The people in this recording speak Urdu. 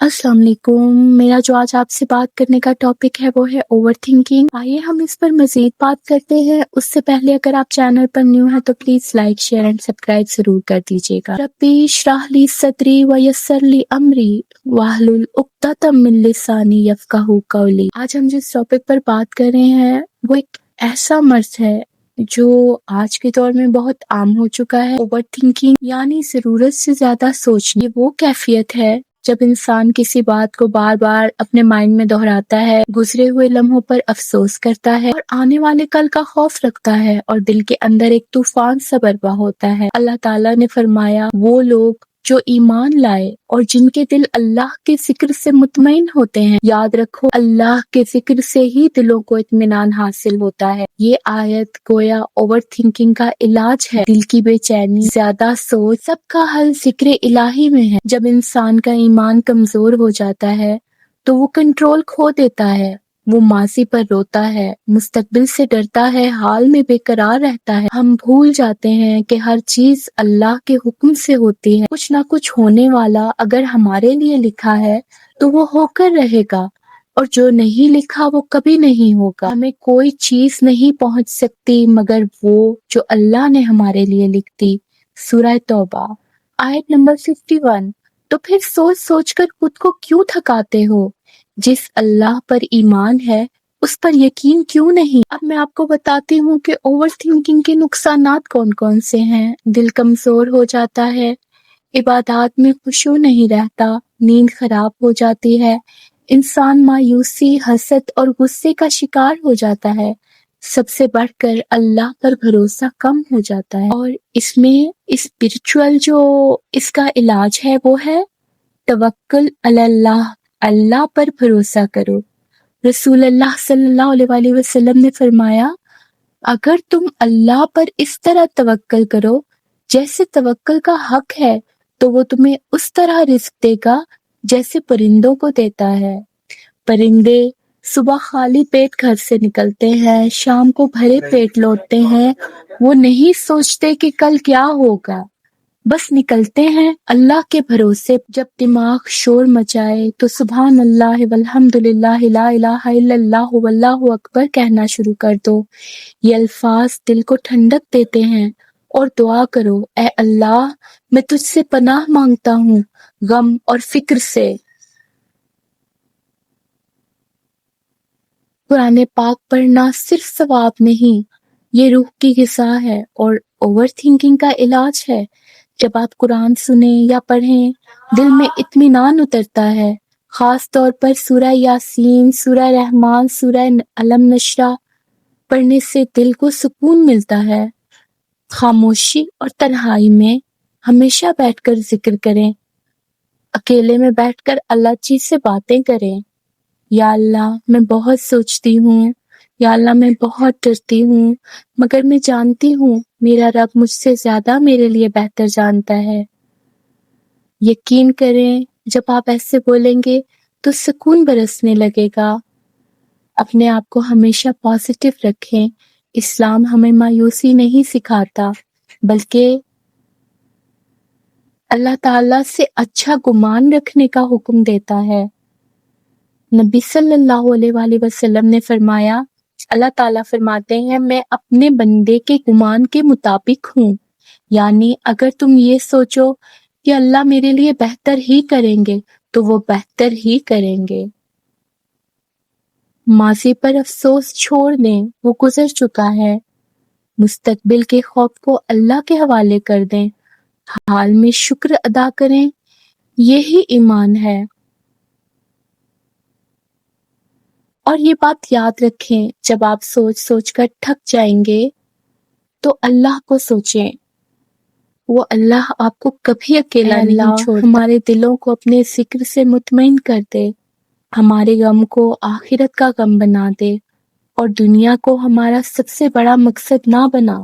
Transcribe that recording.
السلام علیکم۔ میرا جو آج آپ سے بات کرنے کا ٹاپک ہے وہ ہے اوور تھنکنگ۔ آئیے ہم اس پر مزید بات کرتے ہیں۔ اس سے پہلے اگر آپ چینل پر نیو ہیں تو please like, share and subscribe ضرور کر دیجیے گا۔ ربی اشرح لی صدری ویسر لی امری واحلل عقدۃ من لسانی یفقہوا قولی۔ آج ہم جس ٹاپک پر بات کر رہے ہیں وہ ایک ایسا مرض ہے جو آج کے دور میں بہت عام ہو چکا ہے۔ اوور تھنکنگ یعنی ضرورت سے زیادہ سوچنا۔ یہ وہ کیفیت ہے جب انسان کسی بات کو بار بار اپنے مائنڈ میں دہراتا ہے، گزرے ہوئے لمحوں پر افسوس کرتا ہے اور آنے والے کل کا خوف رکھتا ہے اور دل کے اندر ایک طوفان سا برپا ہوتا ہے۔ اللہ تعالیٰ نے فرمایا وہ لوگ جو ایمان لائے اور جن کے دل اللہ کے ذکر سے مطمئن ہوتے ہیں، یاد رکھو اللہ کے ذکر سے ہی دلوں کو اطمینان حاصل ہوتا ہے۔ یہ آیت گویا اوور تھنکنگ کا علاج ہے۔ دل کی بے چینی، زیادہ سوچ، سب کا حل ذکر الہی میں ہے۔ جب انسان کا ایمان کمزور ہو جاتا ہے تو وہ کنٹرول کھو دیتا ہے، وہ ماضی پر روتا ہے، مستقبل سے ڈرتا ہے، حال میں بے قرار رہتا ہے۔ ہم بھول جاتے ہیں کہ ہر چیز اللہ کے حکم سے ہوتی ہے۔ کچھ نہ کچھ ہونے والا اگر ہمارے لیے لکھا ہے تو وہ ہو کر رہے گا، اور جو نہیں لکھا وہ کبھی نہیں ہوگا۔ ہمیں کوئی چیز نہیں پہنچ سکتی مگر وہ جو اللہ نے ہمارے لیے لکھ دی۔ سورہ توبہ آیت نمبر 51۔ تو پھر سوچ سوچ کر خود کو کیوں تھکاتے ہو؟ جس اللہ پر ایمان ہے اس پر یقین کیوں نہیں؟ اب میں آپ کو بتاتی ہوں کہ اوور تھنکنگ کے نقصانات کون کون سے ہیں۔ دل کمزور ہو جاتا ہے، عبادات میں خشوع نہیں رہتا، نیند خراب ہو جاتی ہے، انسان مایوسی، حسد اور غصے کا شکار ہو جاتا ہے، سب سے بڑھ کر اللہ پر بھروسہ کم ہو جاتا ہے۔ اور اس میں اسپرچول جو اس کا علاج ہے وہ ہے توکل علی اللہ، اللہ پر بھروسہ کرو۔ رسول اللہ صلی اللہ علیہ وآلہ وسلم نے فرمایا اگر تم اللہ پر اس طرح توکل کرو جیسے توکل کا حق ہے تو وہ تمہیں اس طرح رزق دے گا جیسے پرندوں کو دیتا ہے۔ پرندے صبح خالی پیٹ گھر سے نکلتے ہیں، شام کو بھرے پیٹ لوٹتے ہیں، وہ نہیں سوچتے کہ کل کیا ہوگا، بس نکلتے ہیں اللہ کے بھروسے۔ جب دماغ شور مچائے تو سبحان اللہ والحمد للہ لا الہ الا اللہ واللہ اکبر کہنا شروع کر دو۔ یہ الفاظ دل کو ٹھنڈک دیتے ہیں اور دعا کرو اے اللہ میں تجھ سے پناہ مانگتا ہوں غم اور فکر سے۔ قرآن پاک پڑھنا صرف ثواب نہیں، یہ روح کی غذا ہے اور اوور تھنکنگ کا علاج ہے۔ جب آپ قرآن سنیں یا پڑھیں دل میں اطمینان اترتا ہے، خاص طور پر سورہ یاسین، سورہ رحمان، سورہ علم نشرہ پڑھنے سے دل کو سکون ملتا ہے۔ خاموشی اور تنہائی میں ہمیشہ بیٹھ کر ذکر کریں، اکیلے میں بیٹھ کر اللہ جی سے باتیں کریں۔ یا اللہ میں بہت سوچتی ہوں، یا اللہ میں بہت ڈرتی ہوں، مگر میں جانتی ہوں میرا رب مجھ سے زیادہ میرے لیے بہتر جانتا ہے۔ یقین کریں جب آپ ایسے بولیں گے تو سکون برسنے لگے گا۔ اپنے آپ کو ہمیشہ پازیٹیو رکھیں۔ اسلام ہمیں مایوسی نہیں سکھاتا بلکہ اللہ تعالیٰ سے اچھا گمان رکھنے کا حکم دیتا ہے۔ نبی صلی اللہ علیہ وآلہ وسلم نے فرمایا اللہ تعالیٰ فرماتے ہیں میں اپنے بندے کے گمان کے مطابق ہوں، یعنی اگر تم یہ سوچو کہ اللہ میرے لیے بہتر ہی کریں گے تو وہ بہتر ہی کریں گے۔ ماضی پر افسوس چھوڑ دیں، وہ گزر چکا ہے۔ مستقبل کے خوف کو اللہ کے حوالے کر دیں، حال میں شکر ادا کریں، یہی ایمان ہے۔ اور یہ بات یاد رکھیں جب آپ سوچ سوچ کر تھک جائیں گے تو اللہ کو سوچیں، وہ اللہ آپ کو کبھی اکیلا نہیں چھوڑتا۔ ہمارے دلوں کو اپنے ذکر سے مطمئن کر دے، ہمارے غم کو آخرت کا غم بنا دے اور دنیا کو ہمارا سب سے بڑا مقصد نہ بنا۔